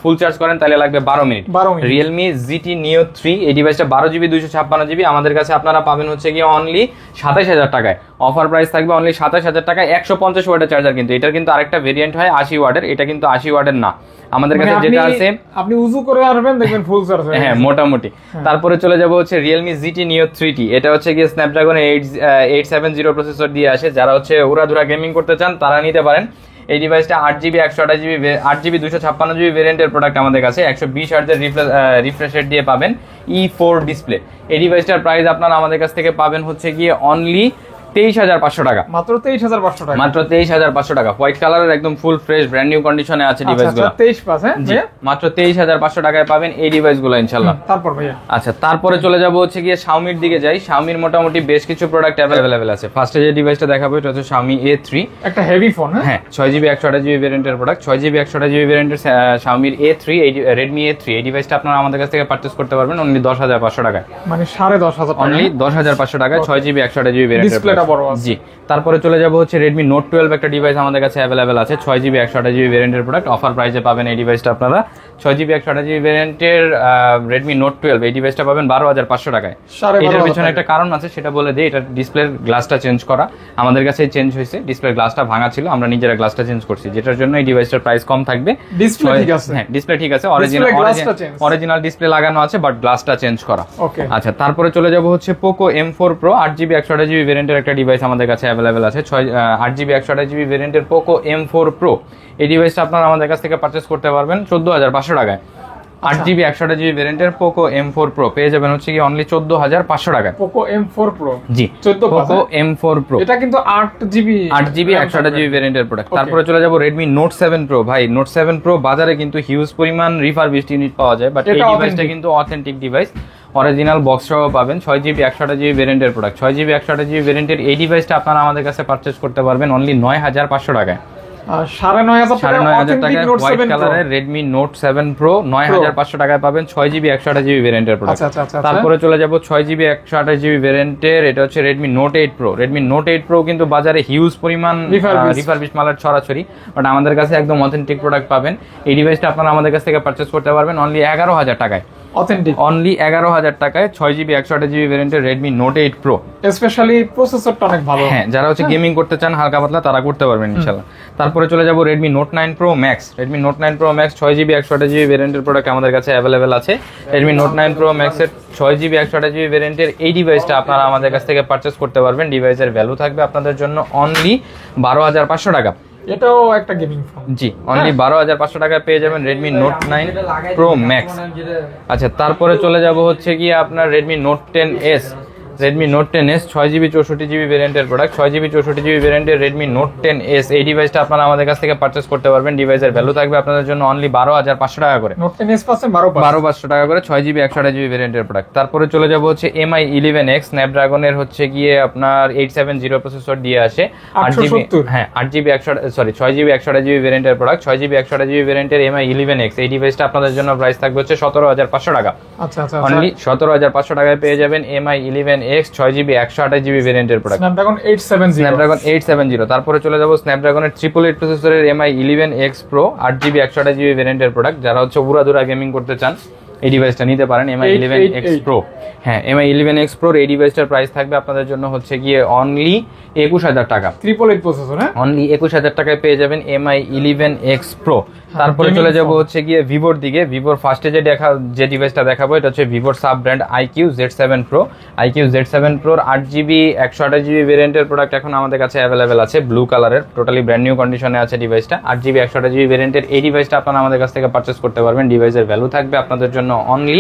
ফুল চার্জ করেন তাহলে লাগবে 12 minute. 12 minute. Realme GT Neo 3 এই ডিভাইসটা 12GB 256GB আমাদের কাছে আপনারা পাবেন হচ্ছে গিয়ে অনলি 27000 টাকায়। অফার প্রাইস থাকবে অনলি 27000 টাকায়। 150 ওয়াটের চার্জার, কিন্তু এটার কিন্তু আরেকটা ভেরিয়েন্ট হয় 80 ওয়াটের, এটা কিন্তু 80 ওয়াটের না। আমাদের কাছে যেটা আছে আপনি উজু করে আসবেন দেখবেন ফুল চার্জ হয়ে হ্যাঁ মোটামুটি। তারপরে চলে যাব হচ্ছে Realme GT Neo 3T, এটা হচ্ছে গিয়ে Snapdragon 870 প্রসেসর দিয়ে আসে। যারা হচ্ছে উড়াধুরা গেমিং করতে চান তারা নিতে পারেন। এই ডিভাইসটা 8GB 128GB 256GB ভেরিয়েন্টের প্রোডাক্ট আমাদের কাছে। 120 হার্টজের রিফ্রেশ রেট দিয়ে পাবেন, E4 ডিসপ্লে। এই ডিভাইসটার প্রাইস আপনারা আমাদের কাছ থেকে পাবেন হচ্ছে গিয়ে অনলি 23500 টাকা। মাত্র 23500 টাকা। মাত্র 23500 টাকা। হোয়াইট কালারের একদম ফুল ফ্রেশ ব্র্যান্ড নিউ কন্ডিশনে আছে ডিভাইসগুলো। 23 পাস হ্যাঁ জি, মাত্র 23500 টাকায় পাবেন এই ডিভাইসগুলো ইনশাআল্লাহ। তারপর ভাইয়া আচ্ছা, তারপরে চলে যাব হচ্ছে গিয়ে Xiaomi-র দিকে যাই। Xiaomi-র মোটামুটি বেশ কিছু প্রোডাক্ট अवेलेबल আছে। ফার্স্টে যে ডিভাইসটা দেখাবো এটা হচ্ছে Xiaomi A3, একটা হেভি ফোন হ্যাঁ 6GB 128GB ভেরিয়েন্টের প্রোডাক্ট। 6GB 128GB ভেরিয়েন্টের Xiaomi-র A3 Redmi A3 এই ডিভাইসটা আপনারা আমাদের কাছ থেকে পারচেজ করতে পারবেন অনলি 10500 টাকায়। মানে 10500 টাকা। অনলি 10500 টাকায় 6GB 128GB ভেরিয়েন্টের ডিসপ্লেটা বড় আছে। জি, তারপরে চলে যাব হচ্ছে Redmi Note 12 একটা ডিভাইস আমাদের কাছে अवेलेबल আছে। 6GB 128GB ভেরিয়েন্টের প্রোডাক্ট। অফার প্রাইসে পাবেন এই ডিভাইসটা আপনারা। 6GB 128GB ভেরিয়েন্টের Redmi Note 12 এই ডিভাইসটা পাবেন 12500 টাকায়। এটার পিছনে একটা কারণ আছে, সেটা বলে দিই। এটা ডিসপ্লের গ্লাসটা চেঞ্জ করা আমাদের কাছে চেঞ্জ হয়েছে। ডিসপ্লের গ্লাসটা ভাঙা ছিল, আমরা নিজেরা গ্লাসটা চেঞ্জ করছি, যেটার জন্য এই ডিভাইসটার প্রাইস কম থাকবে। ডিসপ্লে ঠিক আছে? হ্যাঁ ডিসপ্লে ঠিক আছে, অরিজিনাল ডিসপ্লে লাগানো আছে, বাট গ্লাসটা চেঞ্জ করা। ওকে। আচ্ছা, তারপরে চলে যাব হচ্ছে Poco M4 Pro 8GB 128GB ভেরিয়েন্টের একটা ডিভাইস আমাদের কাছে अवेलेबल আছে। 8GB 128GB ভেরিয়েন্টের Poco M4 Pro এই ডিভাইসটা আপনারা আমাদের কাছ থেকে পারচেজ করতে পারবেন 14500 টাকায়। 8GB 128GB ভেরিয়েন্টের Poco M4 Pro পেয়ে যাবেন হচ্ছে কি অনলি 14500 টাকায়। Poco M4 Pro জি, 14 Poco M4 Pro এটা কিন্তু 8GB 128GB ভেরিয়েন্টের প্রোডাক্ট। তারপরে চলে যাব Redmi Note 7 Pro। ভাই Note 7 Pro বাজারে কিন্তু হিউজ পরিমাণ রিফারবিশড ইউনিট পাওয়া যায়, বাট এই ডিভাইসটা কিন্তু অথেন্টিক ডিভাইস। অরিজিনাল বক্স সহ পাবেন। 6GB 128GB ভেরিয়েন্টের প্রোডাক্ট। 6GB 128GB ভেরিয়েন্টের এই ডিভাইসটা আপনারা আমাদের কাছে পারচেজ করতে পারবেন অনলি 9500 টাকায়। 9500 টাকায় হোয়াইট কালারের Redmi Note 7 Pro 9500 টাকায় পাবেন 6GB 128GB ভেরিয়েন্টের প্রোডাক্ট। তারপরে চলে যাব 6GB 128GB ভেরিয়েন্টের, এটা হচ্ছে Redmi Note 8 Pro। Redmi Note 8 Pro কিন্তু বাজারে হিউজ পরিমাণ রিফারবিশড মালের ছড়াছড়ি, বাট আমাদের কাছে একদম অথেন্টিক প্রোডাক্ট পাবেন। এই ডিভাইসটা আপনারা আমাদের কাছ থেকে পারচেজ করতে পারবেন অনলি 11000 টাকায়। অথেন্টিক অনলি 11000 টাকায় 6GB 128GB ভেরিয়েন্টের Redmi Note 8 Pro। স্পেশালি প্রসেসরটা অনেক ভালো। হ্যাঁ, যারা হচ্ছে গেমিং করতে চান হালকা পাতলা তারা করতে পারবেন ইনশাআল্লাহ। তারপরে চলে যাব Redmi Note 9 Pro Max। Redmi Note 9 Pro Max 6GB 128GB ভেরিয়েন্টের প্রোডাক্ট আমাদের কাছে अवेलेबल আছে। Redmi Note 9 Pro Max এর 6GB 128GB ভেরিয়েন্টের এই ডিভাইসটা আপনারা আমাদের কাছ থেকে পারচেজ করতে পারবেন। ডিভাইসের ভ্যালু থাকবে আপনাদের জন্য অনলি 12500 টাকা। এটাও একটা গেমিং ফোন। জি, অনলি 12500 টাকায় পেয়ে যাবেন Redmi Note 9 Pro Max। আচ্ছা, তারপরে চলে যাব হচ্ছে কি আপনার Redmi Note 10s। Redmi Note 10s 6GB 64GB ভেরিয়েন্টের প্রোডাক্ট। 6GB 64GB ভেরিয়েন্টের Redmi Note 10s এই ডিভাইসটা আপনারা আমাদের কাছ থেকে পারচেজ করতে পারবেন। ডিভাইসের ভ্যালু থাকবে আপনাদের জন্য অনলি 12500 টাকা করে। Note 10s পাচ্ছেন 12500 টাকা করে 6GB 128GB ভেরিয়েন্টের প্রোডাক্ট। তারপরে চলে যাব হচ্ছে MI 11X স্ন্যাপড্রাগনের হচ্ছে গিয়ে আপনার 870 প্রসেসর দিয়ে আসে। 8GB হ্যাঁ 6GB 128GB ভেরিয়েন্টের প্রোডাক্ট। 6GB 128GB ভেরিয়েন্টের MI 11X এই ডিভাইসটা আপনাদের জন্য প্রাইস থাকবে হচ্ছে 17500 টাকা। আচ্ছা আচ্ছা, অনলি 17500 টাকায় পেয়ে যাবেন MI 11X 6GB 128GB ভেরিয়েন্টের প্রোডাক্ট। Snapdragon 870। তারপরে চলে যাব স্ন্যাপড্রাগনের 888 প্রসেসরের MI 11X Pro 8GB 128GB ভেরিয়েন্টের প্রোডাক্ট। যারা হচ্ছে উড়াধুরা গেমিং করতে চান এই ডিভাইসটা নিতে পারেন MI 11X Pro। হ্যাঁ, MI 11X Pro এই ডিভাইসটার প্রাইস থাকবে আপনাদের জন্য হচ্ছে গিয়ে অনলি 21000 টাকা। 888 প্রসেসর হ্যাঁ, অনলি 21000 টাকায় পেয়ে যাবেন MI 11X Pro। তারপরে চলে যাব হচ্ছে গিয়ে ভিভোর দিকে। ভিভোর ফার্স্টে যে ডিভাইসটা দেখাবো এটা হচ্ছে ভিভোর sub brand IQ Z7 Pro। IQ Z7 Pro 8GB 128GB ভেরিয়েন্টের প্রোডাক্ট এখন আমাদের কাছে अवेलेबल আছে ব্লু কালারের, টোটালি ব্র্যান্ড নিউ কন্ডিশনে আছে ডিভাইসটা। 8GB 128GB ভেরিয়েন্টের এই ডিভাইসটা আপনারা আমাদের কাছ থেকে পারচেজ করতে পারবেন। ডিভাইসের ভ্যালু থাকবে আপনাদের জন্য অনলি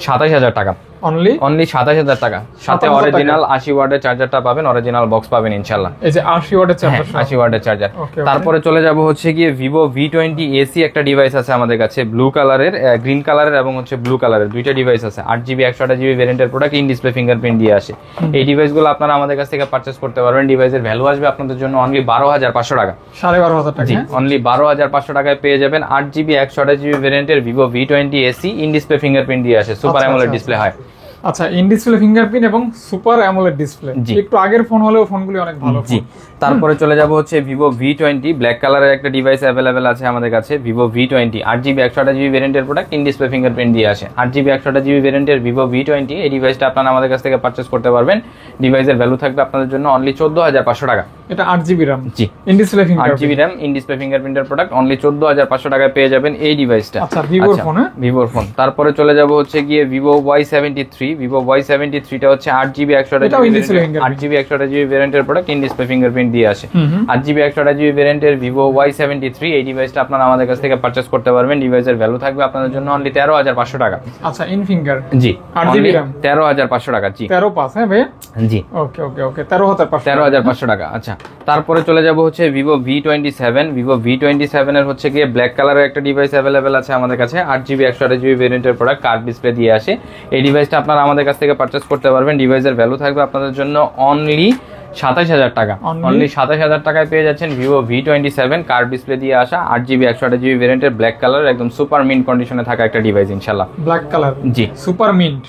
27000 টাকা। অনলি 27000 টাকা। সাথে অরিজিনাল 80 ওয়াটের চার্জারটা পাবেন, অরিজিনাল বক্স পাবেন ইনশাআল্লাহ। এই যে 80 ওয়াটের চার্জার, 80 ওয়াটের চার্জার। তারপরে চলে যাব হচ্ছে গিয়ে Vivo V20 AC একটা ডিভাইস আছে আমাদের কাছে ব্লু কালারের, গ্রিন কালারের এবং হচ্ছে ব্লু কালারের দুইটা ডিভাইস আছে। 8GB 128GB ভেরিয়েন্টের প্রোডাক্ট, ইন ডিসপ্লে ফিঙ্গারপ্রিন্ট দিয়ে আসে। এই ডিভাইসগুলো আপনারা আমাদের কাছ থেকে পারচেজ করতে পারবেন। ডিভাইসের ভ্যালু আসবে আপনাদের জন্য অনলি 12500 টাকা। 12500 টাকা। জি, অনলি 12500 টাকায় পেয়ে যাবেন 8GB 128GB ভেরিয়েন্টের Vivo V20 AC, in display fingerprint দিয়ে আসে, সুপার অ্যামোলেড ডিসপ্লে হয়। আচ্ছা, ইন ডিসপ্লে ফিঙ্গারপ্রিন্ট এবং সুপার অ্যামোলেড ডিসপ্লে, একটু আগের ফোন হলেও ফোনগুলি অনেক ভালো। জি, তারপরে চলে যাব হচ্ছে ভিভো V20 ব্ল্যাক কালারের একটা ডিভাইস অ্যাভেলেবেল আছে আমাদের কাছে, ভিভো V20 8GB 128GB ভেরিয়েন্টের প্রোডাক্ট, ইন ডিসপ্লে ফিঙ্গারপ্রিন্ট দিয়ে আসে। 8GB 128GB ভেরিয়েন্টের ভিভো V20 এই ডিভাইসটা আপনারা আমাদের কাছ থেকে পারচেজ করতে পারবেন। ডিভাইসের ভ্যালু থাকবে আপনাদের জন্য অনলি 14500 টাকা। এটা 8GB RAM, জি, in display fingerprint, 8GB RAM in display ফিঙ্গারপ্রিন্টের প্রোডাক্ট, অনলি 14500 টাকায় পেয়ে যাবেন এই ডিভাইসটা। আচ্ছা, ভিভোর ফোন, ভিভোর ফোন। তারপরে চলে যাব হচ্ছে গিয়ে ভিভো Y73, ভিভো Y73টা হচ্ছে 8GB 128GB ভেরিয়েন্টের প্রোডাক্ট, ইন ডিসপ্লে ফিঙ্গারপ্রিন্ট দিয়ে আসে। 8GB 128GB ভেরিয়েন্টের ভিভো Y73 এই ডিভাইসটা আপনারা আমাদের কাছ থেকে পারচেজ করতে পারবেন। ডিভাইসের ভ্যালু থাকবে আপনাদের জন্য অনলি 13500 টাকা। আচ্ছা, in finger, G, 8GB RAM 13500 টাকা। জি, 13 হ্যাঁ ভাই, জি, ওকে ওকে ওকে, 13500 টাকা। আচ্ছা, তারপরে চলে যাব হচ্ছে ভিভো V27, ভিভো V27 এর হচ্ছে গিয়ে ব্ল্যাক কালারের একটা ডিভাইস অ্যাভেলেবেল আছে আমাদের কাছে, 8GB 128GB ভেরিয়েন্টের প্রোডাক্ট, কার্ভ ডিসপ্লে দিয়ে আসে। এই ডিভাইসটা আপনারা আমাদের কাছ থেকে পারচেজ করতে পারবেন। ডিভাইসের ভ্যালু থাকবে আপনাদের জন্য অনলি 27000 টাকা। অনলি 27000 টাকায় পেয়ে যাচ্ছেন ভিভো V27 কার্ভ ডিসপ্লে দিয়ে আসা 8GB 128GB ভেরিয়েন্টের ব্ল্যাক কালার, একদম সুপার মিন্ট কন্ডিশনে থাকা একটা ডিভাইস ইনশাআল্লাহ। ব্ল্যাক কালার, জি, সুপার মিন্ট,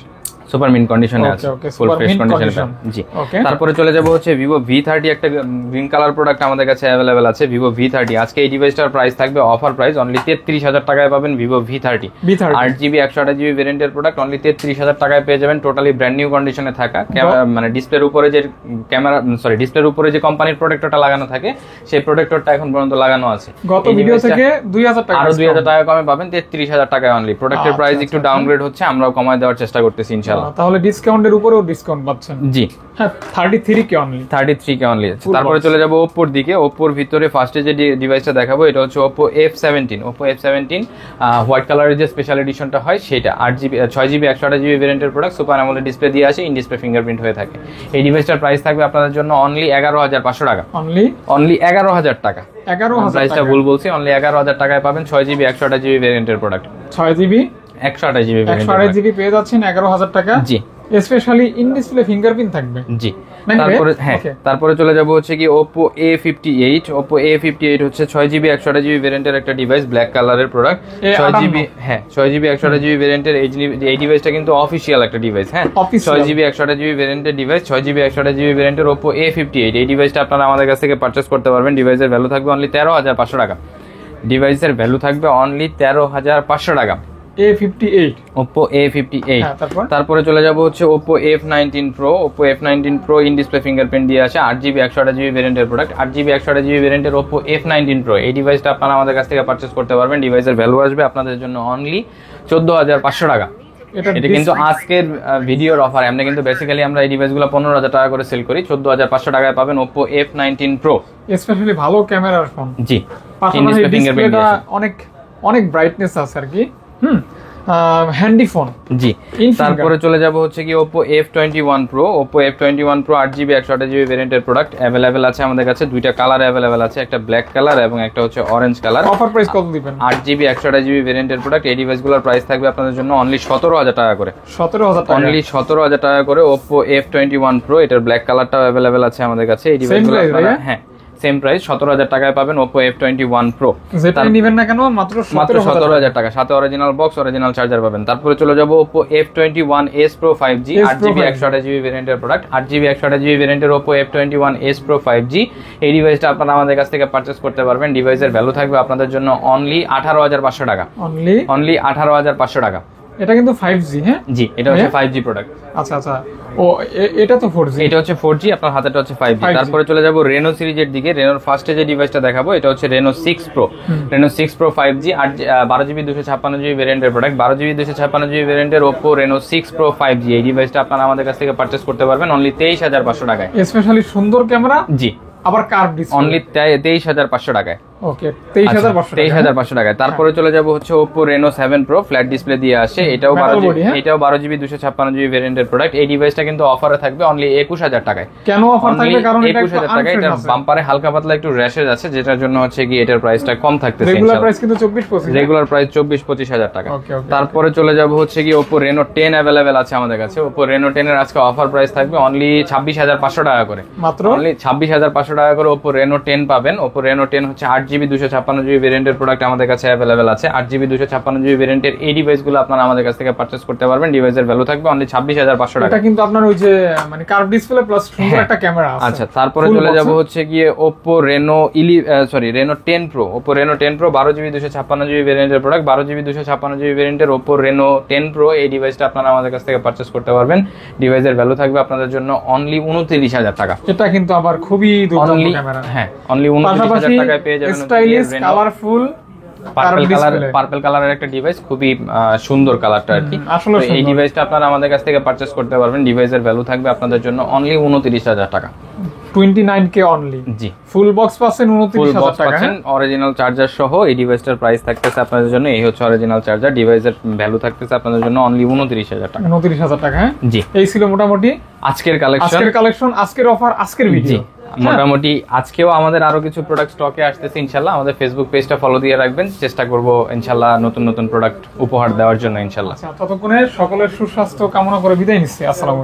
সুপার মিন্ট কন্ডিশনে আছে, ফুল ফ্রেশ কন্ডিশনে। জি, তারপরে চলে যাব হচ্ছে ভিভো V30, একটা গ্রিন কালার প্রোডাক্ট আমাদের কাছে अवेलेबल আছে, ভিভো V30। আজকে এই ডিভাইসটার প্রাইস থাকবে অফার প্রাইস অনলি 33000 টাকায় পাবেন ভিভো V30 8GB 128GB ভেরিয়েন্টের প্রোডাক্ট, অনলি 33000 টাকায় পেয়ে যাবেন। টোটালি ব্র্যান্ড নিউ কন্ডিশনে থাকা, মানে ডিসপ্লের উপরে যে ক্যামেরা ডিসপ্লের উপরে যে কোম্পানির প্রোটেক্টরটা লাগানো থাকে সেই প্রোটেক্টরটা এখন পর্যন্ত লাগানো আছে। গত ভিডিও থেকে 2000 টাকা, আরো 2000 টাকা কমে পাবেন 33000 টাকায় অনলি। প্রোডাক্টের প্রাইস একটু ডাউনগ্রেড হচ্ছে, আমরাও কমায় দেওয়ার চেষ্টা করতেছি ইনশাআল্লাহ। তাহলে ডিসকাউন্টের উপরেও ডিসকাউন্ট পাচ্ছেন। জি, হ্যাঁ, 33K অনলি, 33K অনলি। তারপরে চলে যাব ওপ্পোর দিকে। ওপ্পোর ভিতরে ফার্স্টে যে ডিভাইসটা দেখাবো এটা হচ্ছে Oppo F17, Oppo F17 white কালারের যে স্পেশাল এডিশনটা হয় সেটা, 6GB 128GB ভেরিয়েন্টের প্রোডাক্ট, সুপার অ্যামোলেড ডিসপ্লে দিয়ে আসে, ইন ডিসপ্লে ফিঙ্গারপ্রিন্ট হয়ে থাকে। এই ডিভাইসটার প্রাইস থাকবে আপনাদের জন্য অনলি 11500 টাকা। অনলি 11000 টাকা। 11000 প্রাইসটা ভুল বলছি, অনলি 11000 টাকায় পাবেন 6GB 128GB ভেরিয়েন্টের প্রোডাক্ট। 6GB 128GB পেয়ে যাচ্ছেন 11000 টাকা। জি, স্পেশালি ইন ডিসপ্লে ফিঙ্গারপ্রিন্ট থাকবে। জি, তারপরে তারপরে চলে যাব হচ্ছে কি ওপ্পো A58। ওপ্পো A58 হচ্ছে 6GB 128GB ভেরিয়েন্টের একটা ডিভাইস, ব্ল্যাক কালারের প্রোডাক্ট, 6GB 128GB ভেরিয়েন্টের। এই ডিভাইসটা কিন্তু অফিশিয়াল একটা ডিভাইস, হ্যাঁ, 6GB 128GB ভেরিয়েন্টের ডিভাইস, 6GB 128GB ভেরিয়েন্টের ওপ্পো A58 এই ডিভাইসটা আপনারা আমাদের কাছ থেকে পারচেজ করতে পারবেন। ডিভাইসের ভ্যালু থাকবে অনলি 13500 টাকা। ডিভাইসের ভ্যালু থাকবে অনলি 13500 টাকা। A58, Oppo A58। তারপরে চলে যাব হচ্ছে Oppo F19 Pro। Oppo F19 Pro in display fingerprint দিয়ে আসে, 8GB 128GB ভেরিয়েন্টের প্রোডাক্ট, 8GB 128GB ভেরিয়েন্টের ওপ্পো F19 Pro এই ডিভাইসটা আপনারা আমাদের কাছ থেকে পারচেজ করতে পারবেন। ডিভাইসের ভ্যালু আসবে আপনাদের জন্য অনলি 14500 টাকা। এটা কিন্তু আজকের ভিডিওর অফার। আমরা কিন্তু বেসিক্যালি আমরা এই ডিভাইসগুলো 15000 টাকা করে সেল করি, 14500 টাকায় পাবেন ওপ্পো F19 Pro। স্পেশালি ভালো ক্যামেরার ফোন। জি, ইন ডিসপ্লে ফিঙ্গারপ্রিন্টটা অনেক ব্রাইটনেস আছে আর কি, হ্যান্ডি ফোন। জি, তারপরে চলে যাব হচ্ছে কি Oppo F21 Pro। Oppo F21 Pro 8GB 128GB ভেরিয়েন্টের প্রোডাক্ট অ্যাভেলেবেল আছে আমাদের কাছে, দুইটা কালার অ্যাভেলেবেল আছে, একটা ব্ল্যাক কালার এবং একটা হচ্ছে অরেঞ্জ কালার। অফার প্রাইস কত দিবেন? 8GB 128GB ভেরিয়েন্টের প্রোডাক্ট। এই ডিভাইসগুলোর প্রাইস থাকবে আপনাদের জন্য অনলি 17000 টাকা করে। 17000 টাকা, অনলি 17000 টাকা করে ওপ্পো F21 Pro। এটার ব্ল্যাক কালারটাও অ্যাভেলেবেল আছে আমাদের কাছে। এই ডিভাইসগুলো হ্যাঁ সেম প্রাইস 17000 টাকায় পাবেন ওপ্পো F21 Pro। যেটা নেবেন না কেন মাত্র 17000 টাকা, সাথে অরিজিনাল বক্স, অরিজিনাল চার্জার পাবেন। তারপরে চলে যাব Oppo F21s Pro 5G 8GB 128GB ভেরিয়েন্টের প্রোডাক্ট, 8GB 128GB ভেরিয়েন্টের ওপ্পো F21s Pro 5G এই ডিভাইসটা আপনারা আমাদের কাছ থেকে পারচেজ করতে পারবেন। ডিভাইসের ভ্যালু থাকবে আপনাদের জন্য অনলি 18500 টাকা। অনলি 18500 টাকা। এটা কিন্তু 5G, হ্যাঁ? জি, এটা হচ্ছে 5G প্রোডাক্ট। আচ্ছা আচ্ছা, ও এটা তো 4G। এটা হচ্ছে 4G, আপনার হাতেটা হচ্ছে 5G। তারপরে চলে যাব রেনো সিরিজের দিকে। রেনোর ফার্স্টে যে ডিভাইসটা দেখাবো এটা হচ্ছে Reno 6 Pro। Reno 6 Pro 5G 12GB 256GB ভেরিয়েন্টের প্রোডাক্ট, 12GB 256GB ভেরিয়েন্টের ওপ্পো রেনো 6 Pro 5G এই ডিভাইসটা আপনারা আমাদের কাছ থেকে পারচেজ করতে পারবেন অনলি 23500 টাকায়। স্পেশালি সুন্দর ক্যামেরা, জি, আবার কার্ভ ডিসপ্লে, অনলি 23500 টাকায়। ওকে, 23500 টাকায়। তারপরে চলে যাব হচ্ছে Oppo Reno 7 Pro flat display দিয়ে আসে, এটাও 12GB 256GB ভেরিয়েন্টের প্রোডাক্ট। এই ডিভাইসটা কিন্তু অফারে থাকবে অনলি 21000 টাকায়। কেন অফার থাকবে? কারণ এটা 21000 টাকায়। এটা বাম্পারে হালকা পাতলা একটু র‍্যাশেজ আছে, যেটার জন্য হচ্ছে কি এটার প্রাইসটা কম থাকতেছে। রেগুলার প্রাইস কিন্তু 24-25, রেগুলার প্রাইস 24-25000 টাকা। তারপরে চলে যাব হচ্ছে কি Oppo Reno 10 अवेलेबल আছে আমাদের কাছে। Oppo Reno 10 এর আজকে অফার প্রাইস থাকবে অনলি 26500 টাকা করে, মাত্র অনলি 26500 টাকা করে Oppo Reno 10 পাবেন। Oppo Reno 10 হচ্ছে 8GB 8GB 256GB ভেরিয়েন্টের প্রোডাক্ট আমাদের কাছে অ্যাভেলেবেল আছে। 8GB 256GB ভেরিয়েন্টের এই ডিভাইসগুলো আপনারা আমাদের কাছ থেকে পারচেজ করতে পারবেন। ডিভাইসের ভ্যালু থাকবে অনলি 26,500 টাকা। এটা কিন্তু আপনার ওই যে মানে কার্ভ ডিসপ্লে প্লাস সুন্দর একটা ক্যামেরা আছে। আচ্ছা, তারপরে চলে যাব হচ্ছে গিয়ে Oppo Reno Reno 10 Pro। Oppo Reno 10 Pro 12GB 256GB ভেরিয়েন্টের প্রোডাক্ট। 12GB 256GB ভেরিয়েন্টের Oppo Reno 10 Pro এই ডিভাইসটা আপনারা আমাদের কাছ থেকে পারচেজ করতে পারবেন। ডিভাইসের ভ্যালু থাকবে আপনাদের জন্য অনলি 29,000 টাকা। এটা কিন্তু আবার খুবই দুর্দান্ত ক্যামেরা। হ্যাঁ, অনলি 29,000 টাকায় পেয়ে যাবেন স্টাইলিশ কালারফুল পার্পল কালারের একটা ডিভাইস, খুবই সুন্দর কালারটা আর কি। আসলে এই ডিভাইসটা আপনারা আমাদের কাছ থেকে পারচেজ করতে পারবেন। ডিভাইসের ভ্যালু থাকবে আপনাদের জন্য অনলি 29,000 টাকা। 29K only. জি, ফুল বক্স পাচ্ছেন 29,000 টাকা। অরিজিনাল চার্জার সহ এই ডিভাইসটার প্রাইস থাকতেছে আপনাদের জন্য, এই হচ্ছে অরিজিনাল চার্জার। ডিভাইসের ভ্যালু থাকতেছে আপনাদের জন্য অনলি 29,000 টাকা। 29,000 টাকা। হ্যাঁ জি, এই ছিল মোটামুটি আজকের কালেকশন, আজকের অফার, আজকের ভিডিও। মোটামুটি আজকেও আমাদের আরো কিছু প্রোডাক্ট স্টকে আসতেছে ইনশাআল্লাহ। আমাদের ফেসবুক পেজটা ফলো দিয়ে রাখবেন, চেষ্টা করব ইনশাআল্লাহ নতুন প্রোডাক্ট উপহার দেওয়ার জন্য ইনশাআল্লাহ। আচ্ছা, ততক্ষণে সকলের সুস্বাস্থ্য কামনা করে বিদায় নিচ্ছি। আসসালামু আলাইকুম।